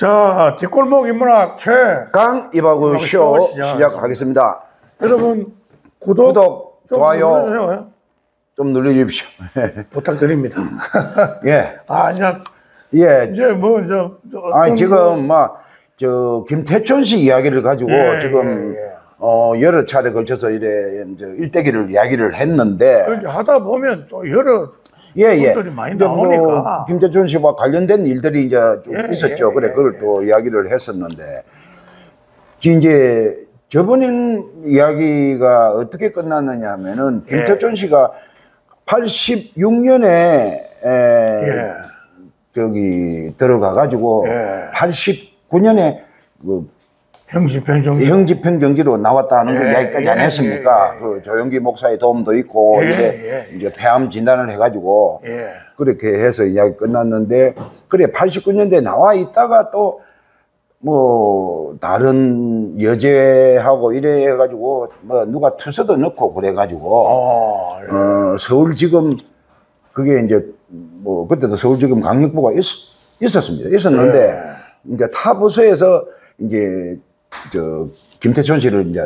자, 뒷골목 인문학 최강 이바구 쇼 시작하겠습니다. 여러분 구독 좋아요 눌러주세요. 좀 눌러주십시오. 부탁드립니다. 예. 이제 뭐 지금 저 김태촌 씨 이야기를 가지고 지금 여러 차례 걸쳐서 이래 이제 일대기를 이야기를 했는데 그렇게 하다 보면 또 여러 분들이 많이 나오니까 김태촌 씨와 관련된 일들이 이제 좀 있었죠. 그걸 또 이야기를 했었는데 이제 저번 이야기가 어떻게 끝났느냐 하면은 김태촌 씨가 86년에 저기 들어가 가지고 89년에 그 형집행정지로 나왔다는 그 이야기까지 안 했습니까? 그 조영기 목사의 도움도 있고 이제 폐암 진단을 해가지고 그렇게 해서 이야기 끝났는데, 그래 89년대 나와 있다가 또 뭐 다른 여제하고 이래 해가지고 뭐 누가 투서도 넣고 그래가지고 서울지검 그게 이제 뭐 그때도 서울지검 강력부가 있었는데 이제 타부서에서 이제 저 김태촌 씨를 이제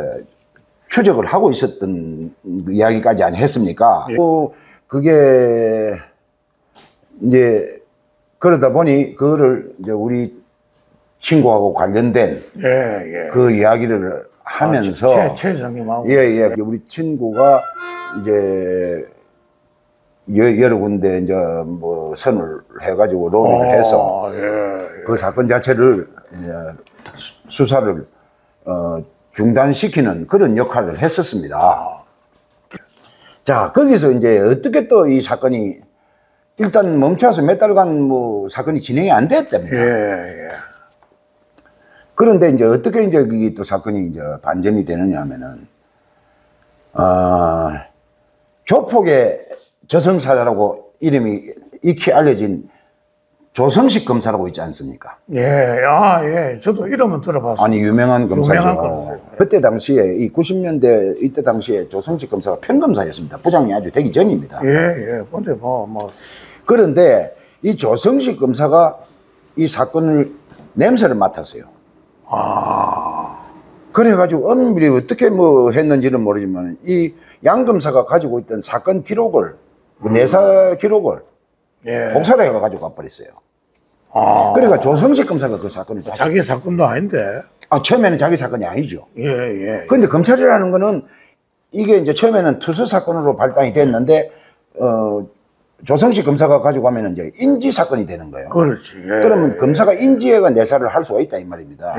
추적을 하고 있었던 이야기까지 안 했습니까? 또 그게 이제 그러다 보니 그거를 이제 우리 친구하고 관련된 그 이야기를 하면서 최정님하고 우리 친구가 이제 여러 군데 이제 뭐 선을 해가지고 로비를 해서 그 사건 자체를 수사를 중단시키는 그런 역할을 했었습니다. 자, 거기서 이제 어떻게 또 이 사건이 일단 멈춰서 몇 달간 뭐 사건이 진행이 안 됐답니다. 그런데 이제 어떻게 이제 그게 또 사건이 이제 반전이 되느냐 하면은 조폭의 저승사자라고 이름이 익히 알려진 조성식 검사라고 있지 않습니까? 저도 이름은 들어봤어요. 아니, 유명한 검사죠. 그때 당시에 이 90년대 이때 당시에 조성식 검사가 평검사였습니다. 부장이 아주 되기 전입니다. 근데 그런데 이 조성식 검사가 이 사건을 냄새를 맡았어요. 그래가지고 엄밀히 어떻게 뭐 했는지는 모르지만 이 양 검사가 가지고 있던 사건 기록을 내사 기록을 복사를 해가지고 가버렸어요. 그러니까 조성식 검사가 그 사건을 자기 사건도 아닌데. 처음에는 자기 사건이 아니죠. 근데 검찰이라는 거는 이게 이제 처음에는 투수 사건으로 발단이 됐는데 조성식 검사가 가지고 가면 이제 인지 사건이 되는 거예요. 그렇지. 그러면 검사가 인지해가 내사를 할 수가 있다 이 말입니다.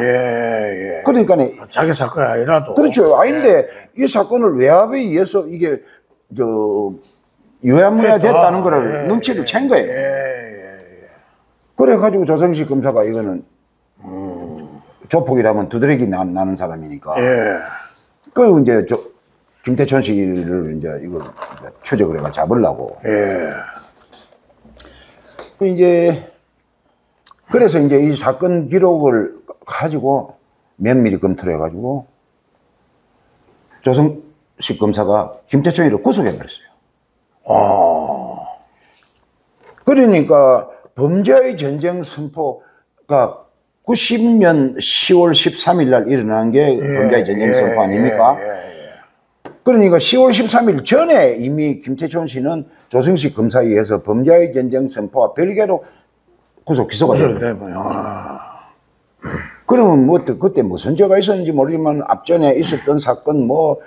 그러니까 자기 사건이 아니라도. 그렇죠. 아닌데 이 사건을 외압에 의해서 이게 유야무야 됐다는 거를 눈치를 챈 거예요. 그래가지고 조성식 검사가 이거는 조폭이라면 두드러기 나는 사람이니까. 그리고 이제 김태촌 씨를 이제 이걸 추적을 해가 잡으려고. 이제 그래서 이제 이 사건 기록을 가지고 면밀히 검토를 해가지고 조성식 검사가 김태촌이를 구속해버렸어요. 그러니까 범죄의 전쟁 선포가 90년 10월 13일 날 일어난 게 범죄의 전쟁 선포 아닙니까? 그러니까 10월 13일 전에 이미 김태촌 씨는 조성식 검사에 의해서 범죄의 전쟁 선포와 별개로 구속 기소가 됐어요. 그러면 뭐 그때 무슨 죄가 있었는지 모르지만 앞전에 있었던 사건 뭐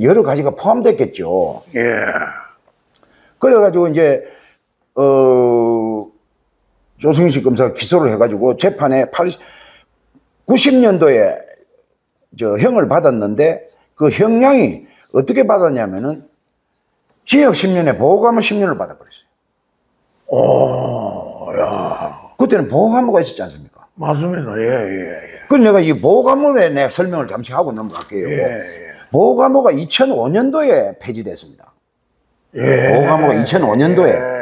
여러 가지가 포함됐겠죠. 그래가지고 이제 조성식 검사가 기소를 해가지고 재판에 90년도에 형을 받았는데 그 형량이 어떻게 받았냐면은 징역 10년에 보호감호 10년을 받아버렸어요. 그때는 보호감호가 있었지 않습니까? 맞습니다. 그럼 내가 이 보호감호에 내가 설명을 잠시 하고 넘어갈게요. 보호감호가 2005년도에 폐지됐습니다. 보호감호가 2005년도에.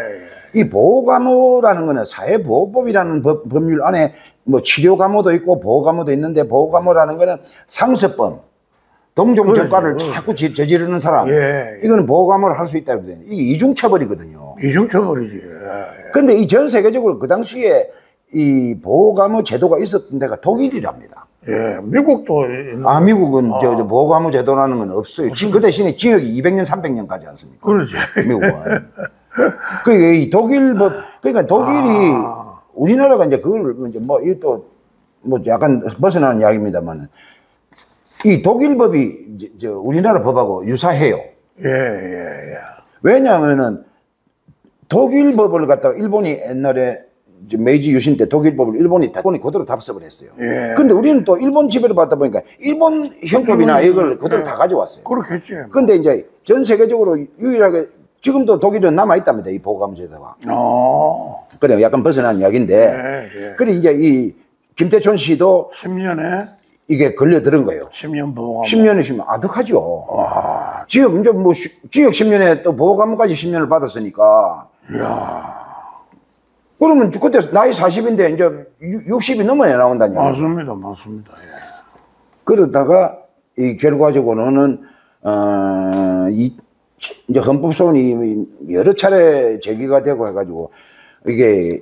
이 보호감호라는 거는 사회보호법이라는 법률 안에 뭐 치료감호도 있고 보호감호도 있는데, 보호감호라는 거는 상습범, 동종적과를 자꾸 저지르는 사람, 이거는 보호감호를 할 수 있다고 그러거든요. 이게 이중처벌이거든요. 이중처벌이지. 근데 이 전 세계적으로 그 당시에 이 보호감호 제도가 있었던 데가 독일이랍니다. 예, 미국도. 미국은 저 보호감호 제도라는 건 없어요. 그 대신에 지역이 200년, 300년 가지 않습니까? 그러지. 미국은. 그러니까 이 독일법, 그러니까 독일이 우리나라가 이제 그걸 이제 뭐 이것도 뭐 약간 벗어나는 이야기입니다만 이 독일법이 저 우리나라 법하고 유사해요. 예. 왜냐하면은 독일법을 갖다가 일본이 옛날에 메이지 유신 때 독일법을 일본이 그대로 답습을 했어요. 예. 근데 우리는 또 일본 지배를 받다 보니까 일본 형법이나 이걸 그대로 다 가져왔어요. 그렇겠지. 근데 이제 전 세계적으로 유일하게 지금도 독일은 남아 있답니다. 이 보호감 제도가. 그래 약간 벗어난 이야기인데. 그래 이제 이 김태촌 씨도 10년에 이게 걸려들은 거예요. 10년 보호감. 10년이시면 아득하죠. 지역 이제 뭐 지역 10년에 또 보호감까지 10년을 받았으니까. 이야. 그러면 그때 나이 40인데 이제 60이 넘어야 나온다니요. 맞습니다. 예. 그러다가 이 결과적으로는 이제 헌법소원이 여러 차례 제기가 되고 해가지고 이게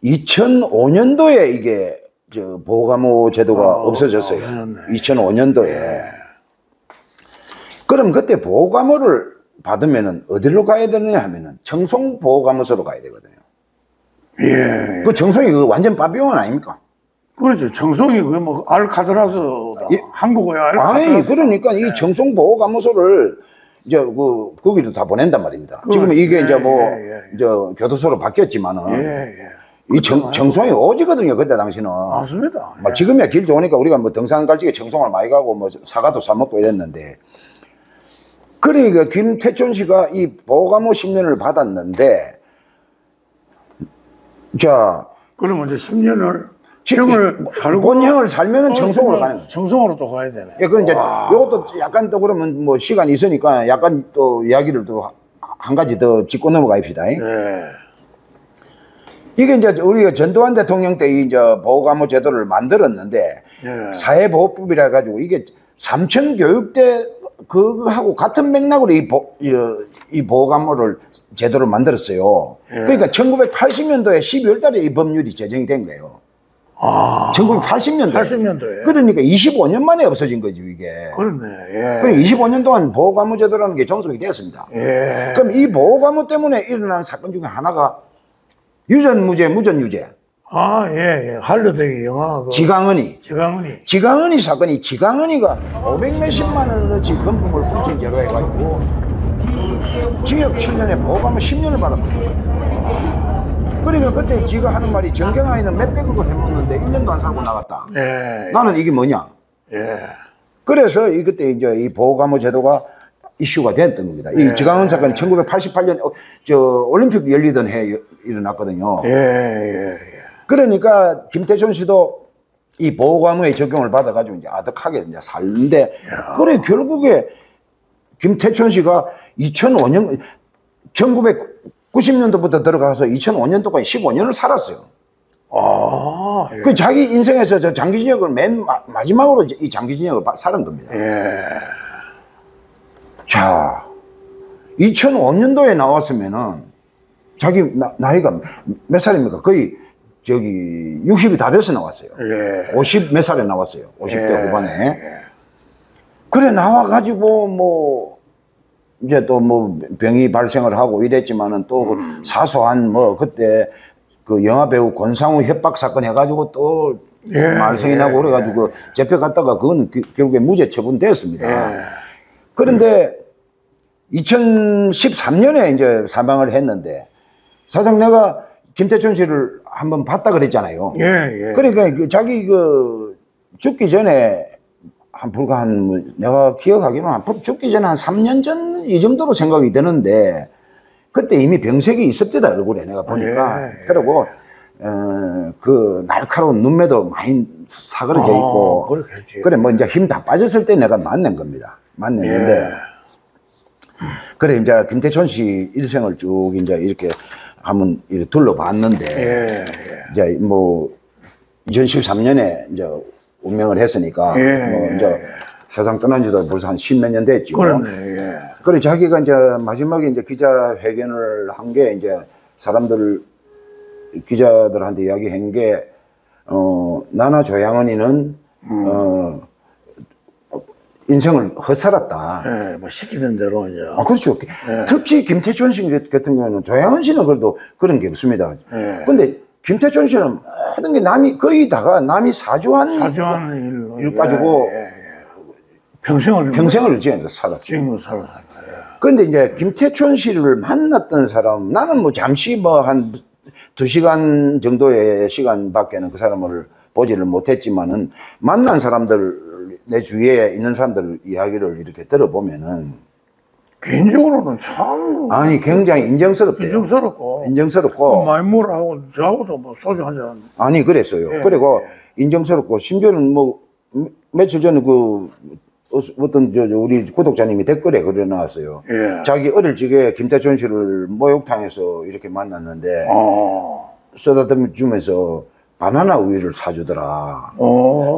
2005년도에 이게 저 보호감호 제도가 없어졌어요. 2005년도에. 그럼 그때 보호감호를 받으면은 어디로 가야 되느냐 하면은 청송보호감호소로 가야 되거든요. 예. 그 청송이 그 완전 빠삐용은 아닙니까? 그렇죠. 청송이 그 뭐 알카드라스 한국어의 알카드라스. 그러니까 이 청송보호감호소를 이제 거기도 다 보낸단 말입니다. 지금 이게 이제 뭐 저 교도소로 바뀌었지만은 이 청송이 오지거든요. 그때 당시는. 맞습니다. 뭐 지금이야 길 좋으니까 우리가 뭐 등산 갈 적에 청송을 많이 가고 뭐 사과도 사 먹고 이랬는데. 그러니까 김태촌 씨가 이 보호감호 10년을 받았는데, 자. 그러면 이제 10년을 형을 살고 본형을 살면은 청송으로 가는 거예요. 청송으로 또 가야 되네. 예, 그럼 이제 요것도 약간 또 그러면 뭐 시간이 있으니까 약간 또 이야기를 또 한 가지 더 짚고 넘어가입시다. 네. 이게 이제 우리가 전두환 대통령 때 이제 보호감호 제도를 만들었는데 사회보호법이라 해가지고 이게 삼천교육대 그거하고 같은 맥락으로 이 보호감호를 제도를 만들었어요. 그러니까 1980년도에 12월 달에 이 법률이 제정이 된 거예요. 1980년도에. 80년도에. 그러니까 25년 만에 없어진 거죠, 이게. 그렇네. 예. 그럼 25년 동안 보호감호 제도라는 게 존속이 되었습니다. 예. 그럼 이 보호감호 때문에 일어난 사건 중에 하나가 유전무죄, 무전유죄. 예. 할로데이 영화. 지강은이 사건이 지강은이가 500몇십만 원어치 금품을 훔친 죄로 해가지고 징역 7년에 보호감호 10년을 받았거든요. 그러니까 그때 지가 하는 말이 정경아이는 몇백억을 해먹는데 1년도 안 살고 나갔다. 나는 이게 뭐냐. 그래서 그때 이제 이 보호감호 제도가 이슈가 됐던 겁니다. 이 지강은 사건이 1988년 올림픽 열리던 해에 일어났거든요. 그러니까 김태촌 씨도 이 보호감호의 적용을 받아가지고 이제 아득하게 이제 살는데, 그래 결국에 김태촌 씨가 2005년 1990년도부터 들어가서 2005년도까지 15년을 살았어요. 그 자기 인생에서 저 장기징역을 맨 마지막으로 이 장기징역을 살은 겁니다. 자, 2005년도에 나왔으면은 자기 나이가 몇 살입니까? 거의 저기 60이 다 돼서 나왔어요. 50 몇 살에 나왔어요. 50대 후반에. 그래 나와가지고 뭐 이제 또 뭐 병이 발생을 하고 이랬지만은 또 사소한 뭐 그때 그 영화배우 권상우 협박 사건 해가지고 또 말썽이 나고 그래가지고 잡혀갔다가 그건 결국에 무죄 처분됐습니다. 그런데 2013년에 이제 사망을 했는데, 사실 내가 김태촌 씨를 한번 봤다 그랬잖아요. 그러니까 자기 죽기 전에 내가 기억하기로는 죽기 전에 한 3년 전 이 정도로 생각이 드는데, 그때 이미 병색이 있었대다, 얼굴에 내가 보니까. 그리고 그 날카로운 눈매도 많이 사그러져 있고. 그래 뭐 이제 힘 다 빠졌을 때 내가 만난 겁니다. 만났는데. 그래 이제 김태촌 씨 일생을 쭉 이제 이렇게 한번 이렇게 둘러봤는데, 이제 뭐 2013년에 이제 운명을 했으니까 뭐 이제 세상 떠난 지도 벌써 한 10몇 년 됐죠. 그래 자기가 이제 마지막에 이제 기자회견을 한 게 이제 사람들 기자들한테 이야기한 게, 나나 조양은이는, 인생을 헛살았다. 예, 뭐 시키는 대로 이제. 아, 그렇죠. 특히 김태촌 씨 같은 경우는 조양은 씨는 그래도 그런 게 없습니다. 근데 김태촌 씨는 모든 게 거의 다가 남이 사주한 일 가지고 평생을 지내서 살았어요. 근데 이제 김태촌 씨를 만났던 사람, 나는 뭐 잠시 뭐 한 2시간 정도의 시간밖에는 그 사람을 보지를 못했지만은 만난 사람들, 내 주위에 있는 사람들 이야기를 이렇게 들어보면은 개인적으로는 참 아니 굉장히 인정스럽고 말물하고 저하고도 뭐 소주 한잔 아니 그랬어요. 그리고 인정스럽고 심지어는 뭐 며칠 전에 그 어떤 우리 구독자님이 댓글에 그려놨어요. 자기 어릴 적에 김태촌 씨를 목욕탕에서 이렇게 만났는데 쓰다듬 주면서 바나나 우유를 사주더라.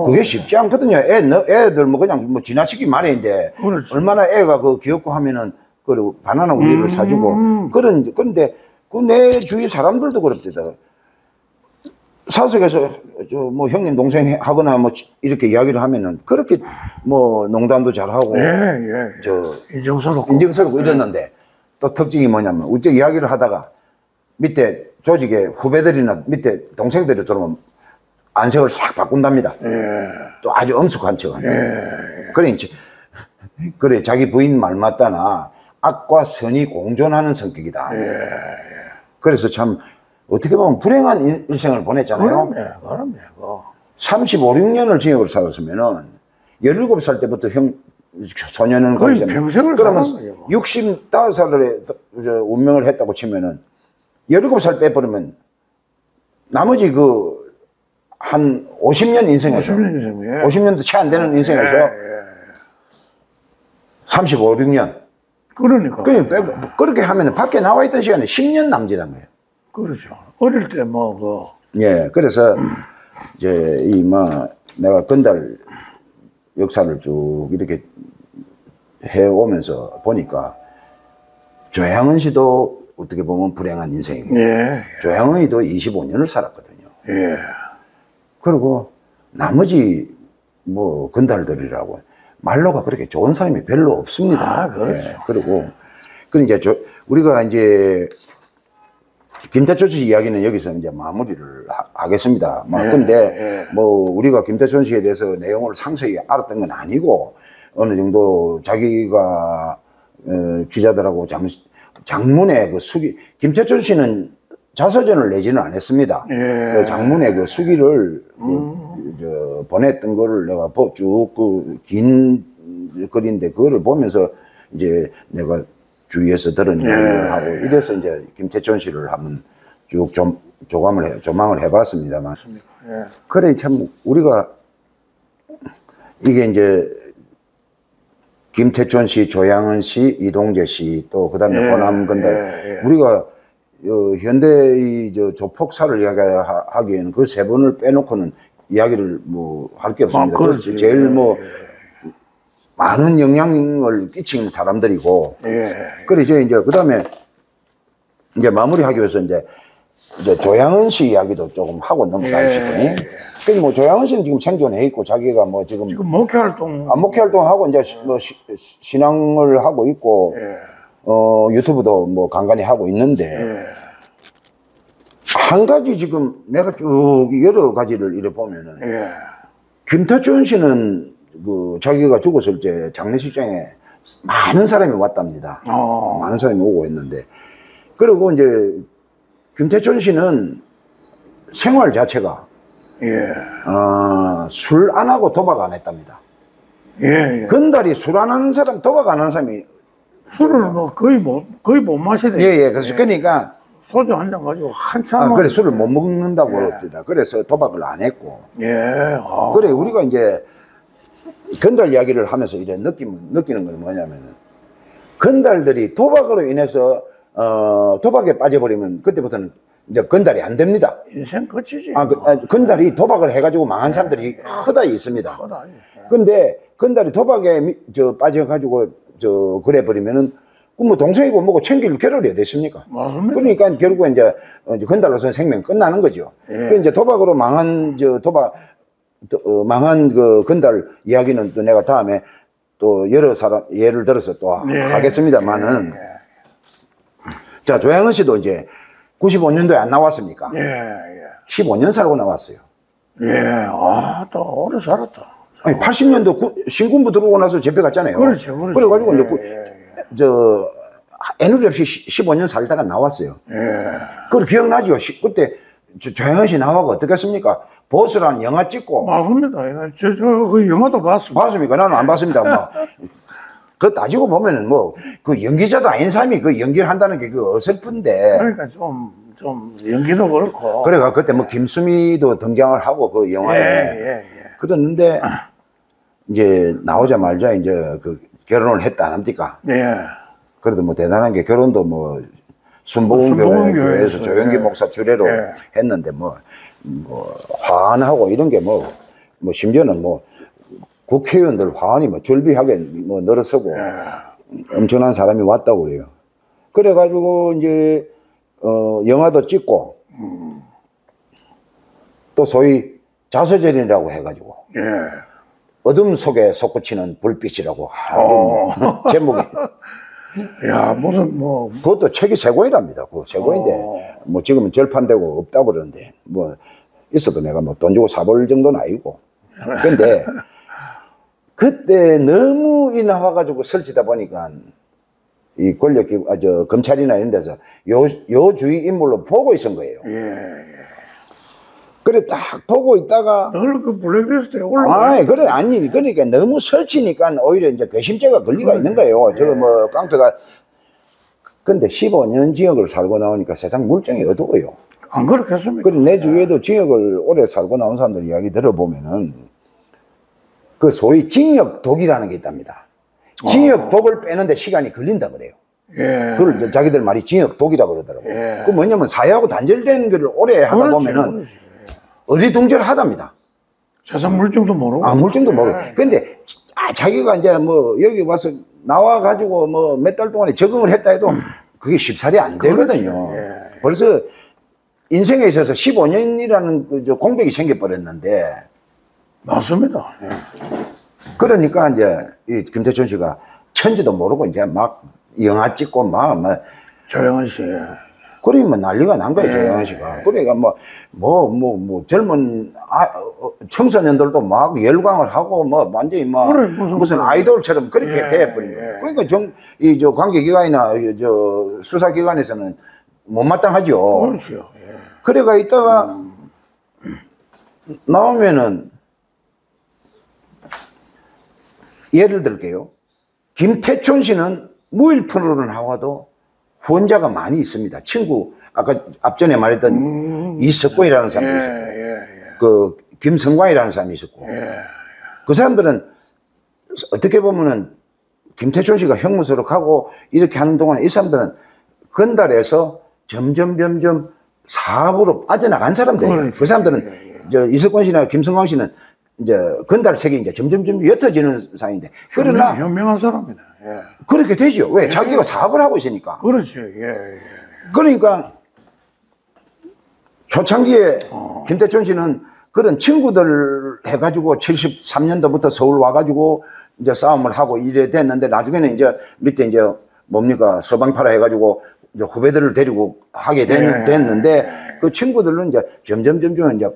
그게 쉽지 않거든요. 애들 뭐 그냥 뭐 지나치기 마련인데 얼마나 애가 그 귀엽고 하면은 그 바나나 우유를 사주고 그런데 그 내 주위 사람들도 그렇대다. 사석에서 뭐 형님 동생 하거나 뭐 이렇게 이야기를 하면은 그렇게 뭐 농담도 잘하고 인정스럽고 이랬는데 또 특징이 뭐냐면 우째 이야기를 하다가 밑에 조직의 후배들이나 밑에 동생들이 들어오면 안색을 싹 바꾼답니다. 또 아주 엄숙한 척한다. 그래 자기 부인 말 맞다나 악과 선이 공존하는 성격이다. 그래서 참 어떻게 보면 불행한 일생을 보냈잖아요. 그럼요. 35, 6년을 징역을 살았으면은 17살 때부터 소년은 거의 평생을 그러면 살은 거예요. 65살에 운명을 했다고 치면은 17살 빼버리면 나머지 한 50년 인생에서 50년도 채 안 되는 인생에서 35, 6년 그러니까 그렇게 하면 밖에 나와 있던 시간이 10년 남짓한 거예요. 그렇죠. 어릴 때 뭐 그래서 이제 내가 건달 역사를 쭉 이렇게 해오면서 보니까 조양은 씨도 어떻게 보면 불행한 인생이고 조양은이도 25년을 살았거든요. 그리고 나머지 뭐 건달들이라고 말로가 그렇게 좋은 사람이 별로 없습니다. 그렇죠. 그리고 이제 우리가 이제 김태촌 씨 이야기는 여기서 이제 마무리를 하겠습니다. 근데 뭐 우리가 김태촌 씨에 대해서 내용을 상세히 알았던 건 아니고 어느 정도 자기가 기자들하고 장문의 그 김태촌 씨는 자서전을 내지는 않았습니다. 그 장문의 그 수기를 보냈던 거를 내가 쭉 긴 글인데 그거를 보면서 이제 내가 주위에서 들은 이야기를 하고 이래서 이제 김태촌 씨를 한번 쭉 조망을 해봤습니다만. 그래 참 우리가 이게 이제 김태촌 씨, 조양은 씨, 이동재 씨, 또 그다음에 호남 건달 우리가 현대의 조폭사를 이야기하기에는 그 세 분을 빼놓고는 이야기를 뭐 할 게 없습니다. 그렇죠. 제일 뭐 많은 영향을 끼친 사람들이고. 그래 이제 그다음에 이제 마무리하기 위해서 이제 조양은 씨 이야기도 조금 하고 넘어가시고. 그래서 뭐 조양은 씨는 지금 생존해 있고 자기가 뭐 지금 목회 활동하고 이제 뭐 신앙을 하고 있고 유튜브도 뭐 간간히 하고 있는데 한 가지 지금 내가 쭉 여러 가지를 이래 보면은 김태촌 씨는 그 자기가 죽었을 때 장례식장에 많은 사람이 왔답니다. 많은 사람이 오고 있는데 그리고 이제 김태촌 씨는 생활 자체가 술 안 하고 도박 안 했답니다. 건달이 술 안 하는 사람, 도박 안 하는 사람이 술을 뭐 거의 못 마시대. 그래서 그러니까 소주 한 잔 가지고 한참. 그래 술을 못 먹는다고 그럽니다. 그래서 도박을 안 했고. 그래 우리가 이제 건달 이야기를 하면서 이래 느끼는 건 뭐냐면은 건달들이 도박으로 인해서 도박에 빠져버리면 그때부터는 이제 건달이 안 됩니다. 인생 끝이지. 건달이 도박을 해가지고 망한 사람들이 허다히 있습니다. 근데 건달이 도박에 빠져가지고 그래 버리면은 그럼 뭐 동생이고 뭐고 챙길 겨를이 어디 있습니까? 맞습니다. 그러니까 결국은 이제 건달로서는 생명 끝나는 거죠. 예. 그 이제 도박으로 망한 망한 그 건달 이야기는 또 내가 다음에 또 여러 사람 예를 들어서 또 예. 하겠습니다만은 자, 조양은 씨도 이제 95년도에 안 나왔습니까? 예, 예. 15년 살고 나왔어요. 예, 또 오래 살았다. 아니, 80년도 신군부 들어오고 나서 집회 갔잖아요. 그렇죠, 그렇죠. 그래가지고 예, 이제 저 애누리 없이 15년 살다가 나왔어요. 예. 그걸 기억나죠? 그때 조양은 씨 나와가 어떻겠습니까? 보스란 영화 찍고 맞습니다. 그 영화도 봤습니다. 봤습니까? 나는 안 봤습니다. 뭐. 그 따지고 보면은 뭐 그 연기자도 아닌 사람이 그 연기를 한다는 게 그 어설픈데. 그러니까 좀 연기도 그렇고. 그래가 그때 뭐 김수미도 등장을 하고 그 영화에 예. 그랬는데 이제 나오자마자 이제 그 결혼을 했다 안 합니까? 예. 그래도 뭐 대단한 게 결혼도 뭐 순복음교회에서 조영기 예. 목사 주례로 예. 했는데 뭐 화환하고 이런 게 뭐 심지어는 뭐 국회의원들 화환이 뭐 졸비하게 뭐 늘어서고 엄청난 사람이 왔다고 그래요. 그래가지고 이제 영화도 찍고 또 소위 자서전이라고 해가지고 예. 어둠 속에 솟구치는 불빛이라고 아주 제목이 야, 무슨 뭐. 그것도 책이 세 권이랍니다. 그 세 권인데 뭐 지금은 절판되고 없다고 그러는데 뭐 있어도 내가 뭐 돈 주고 사볼 정도는 아니고 근데 그때 너무 이 나와가지고 설치다 보니까 이 권력기구, 검찰이나 이런 데서 요 주위 인물로 보고 있은 거예요. 예. 그래 딱 보고 있다가 늘 그 블랙리스트에 올라가. 그러니까 너무 설치니까 오히려 이제 괘씸죄가 권리가 있는 거예요. 저거 뭐 깡패가. 근데 15년 지역을 살고 나오니까 세상 물정이 어두워요. 안 그렇겠습니까? 그리고 내 주위에도 지역을 오래 살고 나온 사람들 이야기 들어보면은 그 소위 징역독이라는 게 있답니다. 징역독을 빼는데 시간이 걸린다 그래요. 예. 그걸 이제 자기들 말이 징역독이라고 그러더라고요. 예. 그 뭐냐면 사회하고 단절된 걸 오래 하다 보면은 어리둥절하답니다. 세상 물정도 모르고. 물증도 모르고. 근데 자기가 이제 뭐 여기 와서 나와가지고 뭐 몇 달 동안에 적응을 했다 해도 그게 쉽사리 안 되거든요. 벌써 인생에 있어서 15년이라는 그 공백이 생겨버렸는데. 맞습니다. 예. 그러니까 이제 이 김태춘 씨가 천지도 모르고 이제 막 영화 찍고 막 조영은 씨. 그러면 난리가 난 거예요, 조영은 씨가. 그러니까 뭐 젊은 청소년들도 막 열광을 하고 뭐 완전히 막 그래, 무슨 아이돌처럼 그렇게 돼버린 거예요. 그러니까 저 관계기관이나 저 수사기관에서는 못마땅하죠. 그렇죠. 예. 그래가 있다가 나오면은 예를 들게요. 김태춘 씨는 무일푼으로 나와도 후원자가 많이 있습니다. 친구, 아까 앞전에 말했던 이석권이라는 사람도 있었고, 그 김성광이라는 사람이 있었고, 그 사람들은 어떻게 보면은 김태춘 씨가 형무소로 가고 이렇게 하는 동안에 이 사람들은 건달에서 점점 사업으로 빠져나간 사람들이에요. 그 사람들은 저 이석권 씨나 김성광 씨는 이제 건달 세계 이제 점점 옅어지는 상황인데 그러나 현명한 사람이네. 예. 그렇게 되죠. 왜? 자기가 사업을 하고 있으니까. 그렇지. 예. 그러니까 초창기에 김태춘 씨는 그런 친구들 해가지고 73년도부터 서울 와가지고 이제 싸움을 하고 이래 됐는데 나중에는 이제 밑에 이제 뭡니까 서방파라 해가지고 이제 후배들을 데리고 하게 됐는데 그 친구들은 이제 점점 이제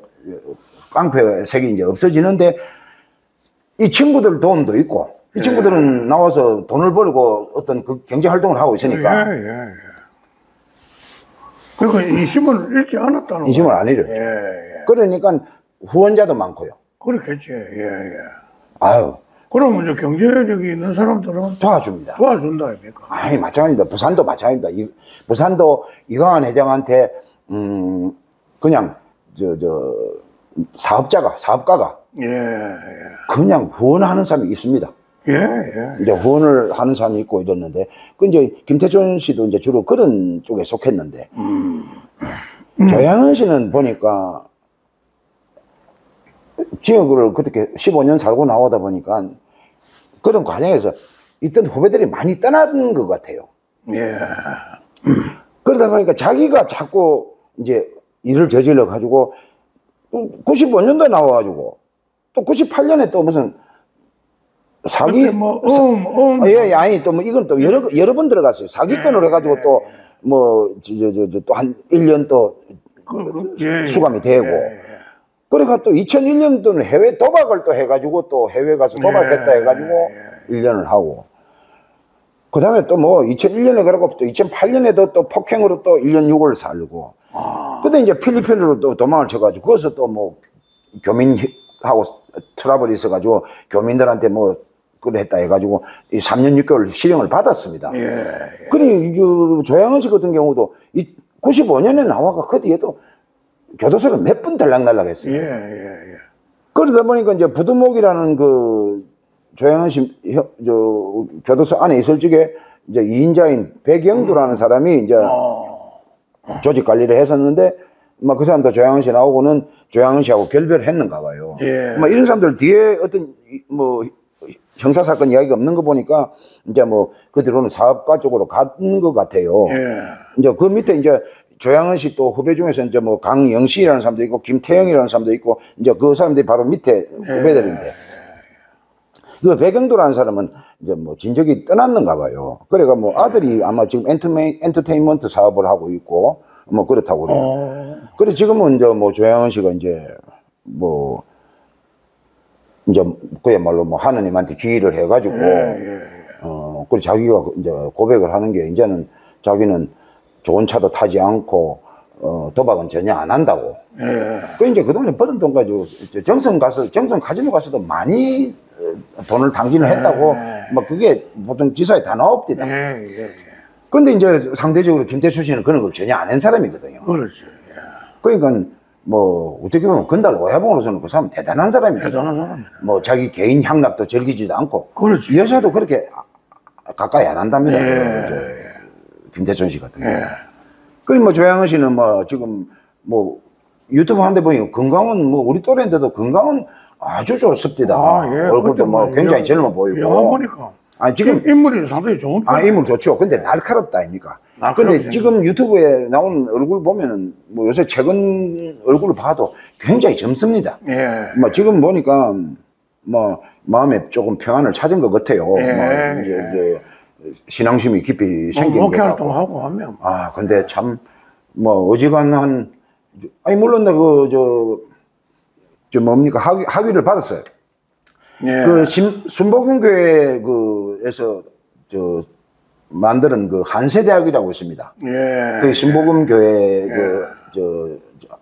깡패 색이 이제 없어지는데 이 친구들 도움도 있고 이 친구들은 나와서 돈을 벌고 어떤 그 경제 활동을 하고 있으니까 그러니까 인심을 잃지 않았다는 인심을 안 잃었죠. 그러니까 후원자도 많고요. 그렇겠지. 아유. 그러면 이제 경제력이 있는 사람들은 도와줍니다. 도와준다 아닙니까? 아니 마찬가지입니다. 부산도 마찬가지입니다. 부산도 이광환 회장한테 그냥 사업가가 그냥 후원하는 사람이 있습니다. 이제 후원을 하는 사람이 있고 이랬는데, 그 이제 김태춘 씨도 이제 주로 그런 쪽에 속했는데, 조양은 씨는 보니까 지역을 그렇게 15년 살고 나오다 보니까 그런 과정에서 있던 후배들이 많이 떠난 것 같아요. 예. 그러다 보니까 자기가 자꾸 이제 일을 저질러 가지고 95년도에 나와가지고 또 98년에 또 무슨 사기 예, 아니 또 뭐 이건 또 여러 번 들어갔어요. 사기건으로 해가지고 또 뭐 또 한 1년 또 수감이 되고 그래가 또 2001년도는 해외 도박을 또 해가지고 또 해외 가서 도박했다 해가지고 1년을 하고 그 다음에 또 뭐 2001년에 그러고 또 2008년에도 또 폭행으로 또 1년 6월 살고 근데 이제 필리핀으로 또 도망을 쳐가지고 거기서 또 뭐 교민하고 트러블이 있어가지고 교민들한테 뭐 그래 했다 해가지고 3년 6개월 실형을 받았습니다. 그래 조양은 씨 같은 경우도 95년에 나와가 그 뒤에도 교도소를 몇 번 들락날락 했어요. 그러다 보니까 이제 부두목이라는 그 조양은 씨 교도소 안에 있을 적에 이제 2인자인 백영두라는 사람이 이제 조직 관리를 했었는데 막 그 사람도 조양은 씨 나오고는 조양은 씨하고 결별을 했는가 봐요. 막 이런 사람들 뒤에 어떤 뭐 형사사건 이야기가 없는 거 보니까 이제 뭐 그 뒤로는 사업가 쪽으로 간 것 같아요. 이제 그 밑에 이제 조양은 씨 또 후배 중에서 이제 뭐 강영식이라는 사람도 있고 김태영이라는 사람도 있고 이제 그 사람들이 바로 밑에 후배들인데 그 백영도라는 사람은 이제 뭐 진적이 떠났는가 봐요. 그래가 뭐 아들이 아마 지금 엔터테인먼트 사업을 하고 있고 뭐 그렇다고 그래요. 그래 지금은 이제 뭐 조양은 씨가 이제 뭐 이제 그야말로 뭐 하느님한테 기의를 해가지고 그래 자기가 이제 고백을 하는 게 이제는 자기는 좋은 차도 타지 않고 도박은 전혀 안 한다고. 그 이제 그동안에 버는 돈 가지고 정성 카지노 가서도 많이 돈을 당진을 했다고 막 그게 보통 지사에 다 나옵니다. 근데 이제 상대적으로 김태춘 씨는 그런 걸 전혀 안 한 사람이거든요. 그렇죠. 그러니까 뭐 어떻게 보면 건달 오해봉으로서는 그 사람 대단한 사람이에요. 대단한 사람이에요. 뭐 자기 개인 향락도 즐기지도 않고. 그렇지. 여자도 그렇게 가까이 안 한답니다. 김태춘 씨 같은 경우. 그리고 뭐 조양은 씨는 뭐 지금 뭐 유튜브 하는데 보니 건강은 뭐 우리 또래인데도 건강은 아주 좋습니다. 얼굴도 뭐 굉장히 젊어 보이고. 영화 보니까. 아니 지금 인물이 상당히 좋은 편. 인물 좋죠. 근데 날카롭다 아닙니까? 근데 지금 유튜브에 나오는 얼굴 보면은 뭐 요새 최근 얼굴을 봐도 굉장히 젊습니다. 뭐 지금 보니까 뭐 마음에 조금 평안을 찾은 것 같아요. 뭐 이제 신앙심이 깊이 생긴 것 목회 같고. 활동하고 하면. 근데 참 뭐 어지간한 아니 물론 저 뭡니까 학위를 받았어요. 그 순복음교회 그에서 만드는 그 한세대학이라고 있습니다. 그 신복음교회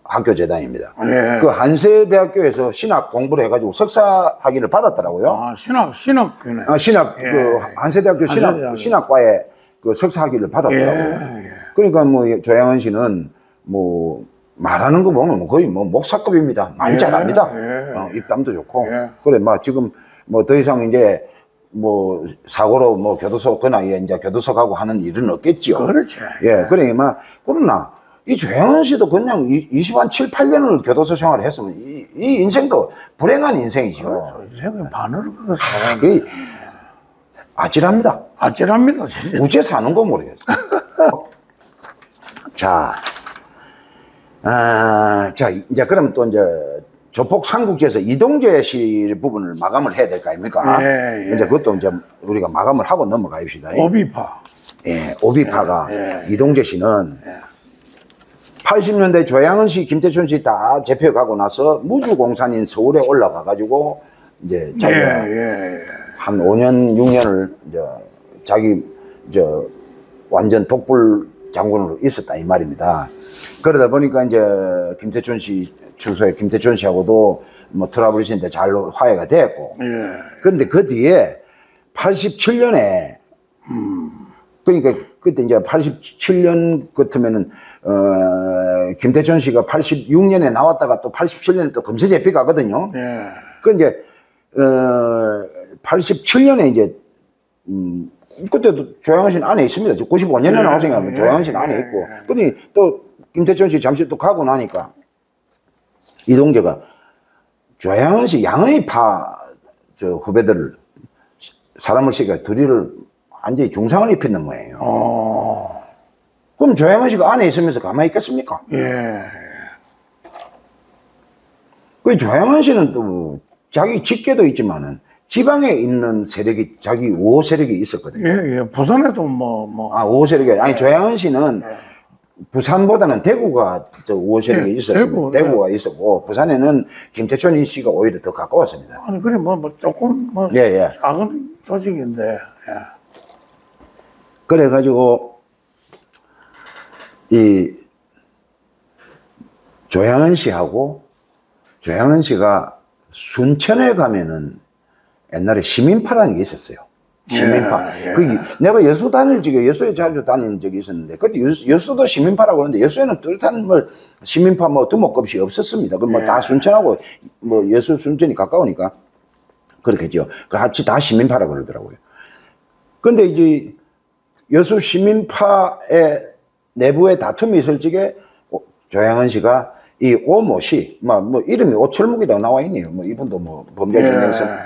학교 재단입니다. 그 한세대학교에서 신학 공부를 해가지고 석사 학위를 받았더라고요. 신학교네. 그 한세대학교 신학과에 그 석사 학위를 받았더라고요. 그러니까 뭐 조양은 씨는 뭐 말하는 거 보면 거의 뭐 목사급입니다. 많이 잘합니다. 입담도 좋고. 그래, 막 지금 뭐 더 이상 이제 뭐 사고로 뭐 교도소 그 나이에 이제 교도소 가고 하는 일은 없겠지요. 그렇죠. 그러니 막 그러나 이 조양은 씨도 그냥 7, 8년을 교도소 생활을 했으면 이 인생도 불행한 인생이죠. 그렇죠. 인생의 반을 그거 아찔합니다. 아찔합니다. 진짜. 어째 사는 거 모르겠어. 자, 이제 그러면 또 이제 조폭 삼국지에서 이동재 씨 부분을 마감을 해야 될 거 아닙니까? 이제 그것도 이제 우리가 마감을 하고 넘어가입시다. 오비파. 오비파가 이동재 씨는 80년대 조양은 씨, 김태춘 씨 다 재표가고 나서 무주공산인 서울에 올라가 가지고 이제 자기가 한 5년, 6년을 이제 자기 완전 독불 장군으로 있었다 이 말입니다. 그러다 보니까 이제 김태춘 씨 추소에 김태춘 씨하고도 뭐 트러블이 있었는데 잘 화해가 됐고. 그런데 그 뒤에 87년에 그러니까 그때 이제 87년 같으면은 김태춘 씨가 86년에 나왔다가 또 87년에 또 검사 재피 가거든요. 그 이제 87년에 이제 그때도 조양은 씨는 안에 있습니다. 95년에 나왔으니까 조양은 씨는 안에 있고. 그러니 또 김태춘 씨 잠시 또 가고 나니까 이동재가 조양은 씨 양의파 후배들을 사람을 시켜 둘이를 완전히 중상을 입히는 거예요. 그럼 조양은 씨가 안에 있으면서 가만히 있겠습니까? 예. 그 조양은 씨는 또 자기 직계도 있지만은 지방에 있는 세력이 자기 우호 세력이 있었거든요. 예, 예. 부산에도 아, 우호 세력이 아니 조양은 씨는 부산보다는 대구가 저 우호 세력이 예, 있었습니다. 대구가 있었고 부산에는 김태촌 씨가 오히려 더 가까웠습니다. 아니 그래 뭐 조금 뭐 예, 예. 작은 조직인데. 예. 그래가지고 이 조양은 씨가 순천에 가면은 옛날에 시민파라는 게 있었어요. 시민파. 예, 예. 그 내가 여수 다닐 적에 여수에 자주 다니는 적이 있었는데 그때 여수도 시민파라고 그러는데 여수에는 뚜렷한 뭐 시민파 뭐 두목급이 없었습니다. 그 뭐 다 순천하고 뭐 여수 순천이 가까우니까 그렇겠죠. 같이 다 시민파라고 그러더라고요. 근데 이제 여수 시민파의 내부에 다툼이 있을 적에 조양은 씨가 이 오모 씨, 뭐 이름이 오철묵이라고 나와 있네요. 뭐 이분도 뭐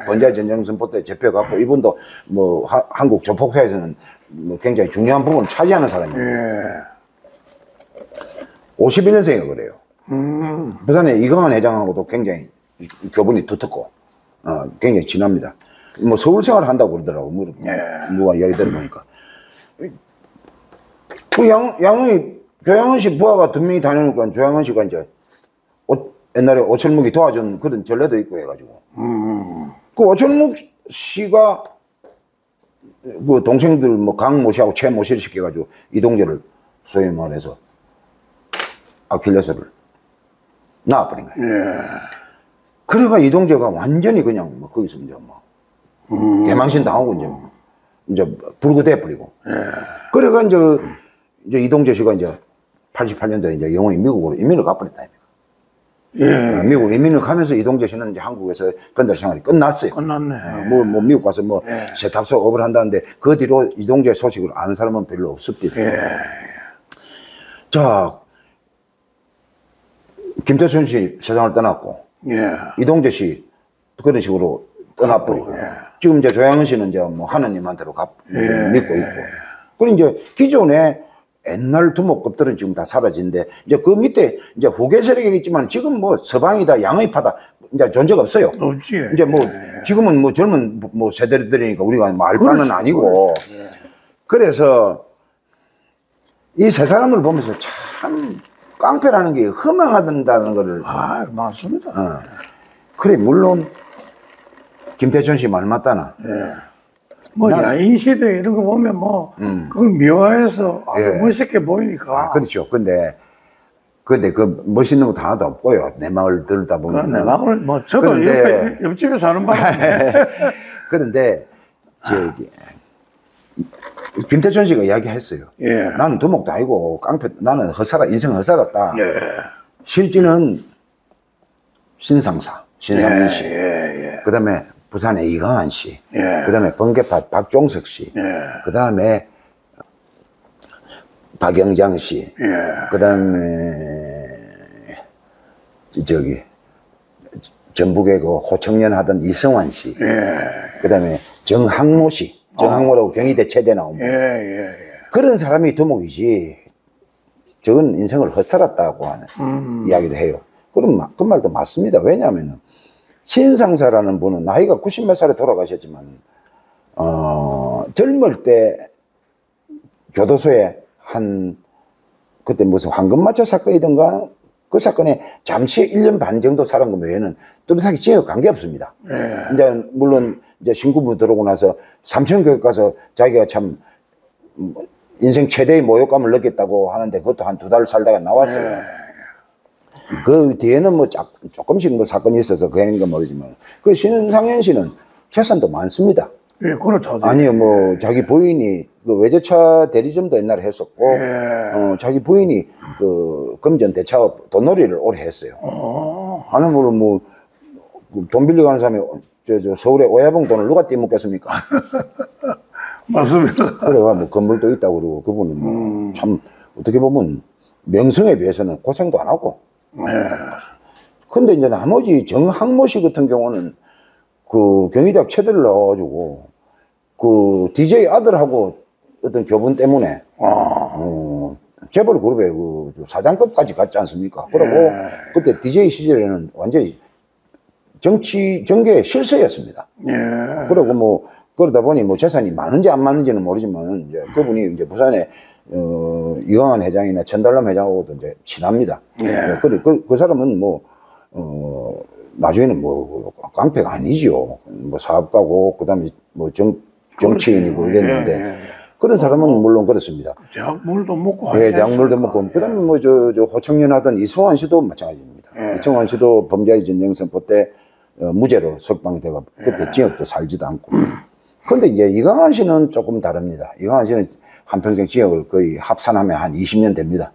범죄전쟁선포 때 잡혀갖고 이분도 뭐 한국 조폭사에서는 뭐 굉장히 중요한 부분을 차지하는 사람이에요. 예. 51년생이가 그래요. 부산에 이강한 회장하고도 굉장히 교분이 두텁고 굉장히 친합니다. 뭐 서울 생활을 한다고 그러더라고. 누가 이야기 들어보니까. 그 조양은 씨 부하가 2명이 다니니까 조양은 씨가 이제 옛날에 오철묵이 도와준 그런 전례도 있고 해가지고. 그 오철묵 씨가 그 동생들 뭐 강모 씨하고 최모 씨를 시켜가지고 이동재를 소위 말해서 아킬레스를 낳아버린 거예요. 예. 그래가 이동재가 완전히 그냥 뭐 거기서 이제 뭐 개망신 당하고 이제 불구돼 버리고. 그래가 이제 이동재 씨가 이제 88년도에 이제 영원히 미국으로 이민을 가버렸다 아닙니까? 예. 미국 이민을 가면서 이동재 씨는 이제 한국에서 건달 생활이 끝났어요. 끝났네. 뭐 미국 가서 뭐 세탁소업을 한다는데 그 뒤로 이동재 소식을 아는 사람은 별로 없었대요. 자, 김태춘 씨 세상을 떠났고, 이동재 씨 그런 식으로 떠나버리고, 지금 이제 조양은 씨는 이제 뭐 하느님한테로 믿고 있고, 그리고 이제 기존에 옛날 두목급들은 지금 다 사라진데, 이제 그 밑에 이제 후계 세력이 있지만 지금 뭐 서방이다, 양의파다, 이제 존재가 없어요. 없지. 이제 뭐 지금은 뭐 젊은 뭐 세대들이니까 우리가 뭐 알 바는 아니고, 그래서 이 세 사람을 보면서 참 깡패라는 게 허망하다는 거를. 아, 맞습니다. 그래, 물론 김태천 씨 말 맞다나. 뭐 야인 시대 이런 거 보면 뭐 그걸 미화해서 아주 멋있게 보이니까. 그렇죠. 근데 그 멋있는 것도 하나도 없고요. 내 마을 들다 보면. 내 마을 뭐 저도 옆집에 사는 바람에. 그런데 저기 김태천 씨가 이야기했어요. 나는 두목도 아니고 깡패, 나는 인생 헛살았다. 실제는 신상민 씨, 그다음에 부산의 이강한 씨, 그다음에 번개파 박종석 씨, 그다음에 박영장 씨, 그다음에 저기 전북에 그 호청년 하던 이성환 씨, 그다음에 정항모 씨, 정항모라고 경희대 체대 나온 분. 그런 사람이 두목이지. 저건 인생을 헛살았다고 하는 이야기를 해요. 그럼 그 말도 맞습니다. 왜냐하면 신상사라는 분은 나이가 90몇 살에 돌아가셨지만 젊을 때 교도소에 그때 무슨 황금마차 사건이든가 그 사건에 잠시 1년 반 정도 살은 것 외에는 뚜렷하게 지역 관계 없습니다. 이제 물론 이제 신군부 들어오고 나서 삼천교육 가서 자기가 참 인생 최대의 모욕감을 느꼈다고 하는데 그것도 한 2달 살다가 나왔어요. 그 뒤에는 뭐 조금씩 뭐 사건이 있어서 그 행인가 모르지만 그 신상현 씨는 재산도 많습니다. 그렇다. 아니요, 뭐 자기 부인이 그 외제차 대리점도 옛날에 했었고, 자기 부인이 그 금전 대차업 돈놀이를 오래 했어요. 하는 거는 뭐 돈 빌리고 가는 사람이 저 서울에 오야봉 돈을 누가 떼먹겠습니까? 맞습니다. 그래가 뭐 건물도 있다고 그러고 그분은 뭐 참 어떻게 보면 명성에 비해서는 고생도 안 하고. 근데 이제 나머지 정항모 씨 같은 경우는 그 경희대학 체대를 나와가지고 그 DJ 아들하고 어떤 교분 때문에 재벌 그룹의 그 사장급까지 갔지 않습니까? 그리고 그때 DJ 시절에는 완전히 정계 실세였습니다. 그리고 뭐 그러다 보니 뭐 재산이 많은지 안 많은지는 모르지만 이제 그분이 이제 부산에 이광환 회장이나 전달남 회장하고도 이제 친합니다. 그 사람은 뭐 나중에는 뭐 깡패가 아니죠. 뭐 사업가고 그다음에 뭐 정치인이고 이랬는데 그런 사람은 물론 그렇습니다. 대학물도 먹고 대학물도 먹고 그다음에 뭐 저 호청년 하던 이성환 씨도 마찬가지입니다. 이성환 씨도 범죄의 전쟁 선포 때 무죄로 석방이 되고 그때 지역도 살지도 않고. 근데 이제 이광환 씨는 조금 다릅니다. 이광환 씨는 한평생 지역을 거의 합산하면 한 20년 됩니다.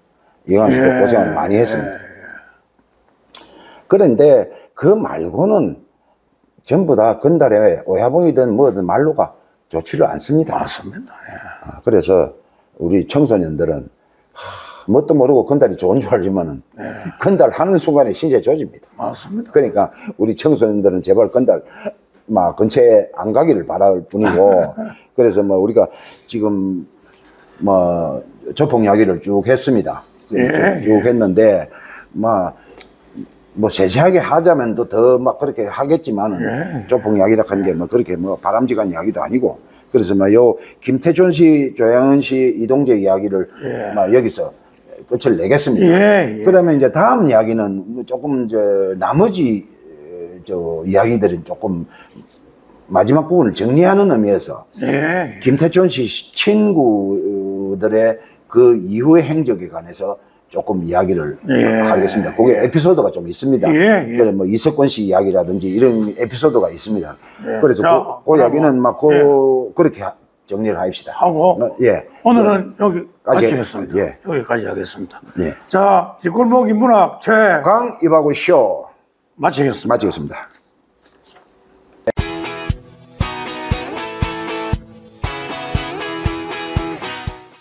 이광환 씨도 고생을 많이 했습니다. 그런데 그 말고는 전부 다 건달에 오야봉이든 뭐든 말로가 좋지를 않습니다. 맞습니다. 그래서 우리 청소년들은 뭣도 모르고 건달이 좋은 줄 알지만은 건달 하는 순간에 신세 조집니다. 맞습니다. 그러니까 우리 청소년들은 제발 건달 막 근처에 안 가기를 바랄 뿐이고 그래서 뭐 우리가 지금 뭐 조폭 이야기를 쭉 했습니다. 쭉 했는데 뭐 세세하게 하자면 또 더 막 그렇게 하겠지만은 조폭 이야기라 하는 게 뭐 그렇게 뭐 바람직한 이야기도 아니고 그래서 뭐 요 김태촌 씨, 조양은 씨, 이동재 이야기를 막 여기서 끝을 내겠습니다. 그다음에 이제 다음 이야기는 조금 나머지 이야기들은 조금 마지막 부분을 정리하는 의미에서 김태촌 씨 친구들의 그 이후의 행적에 관해서 조금 이야기를 하겠습니다. 그게 에피소드가 좀 있습니다. 그래서 뭐 이석권 씨 이야기라든지 이런 에피소드가 있습니다. 그래서 그 이야기는 막 그렇게 정리를 합시다. 하고 오늘은 여기까지 하겠습니다. 여기까지 하겠습니다. 자, 뒷골목이 문학 최강 이바구 쇼 마치겠습니다.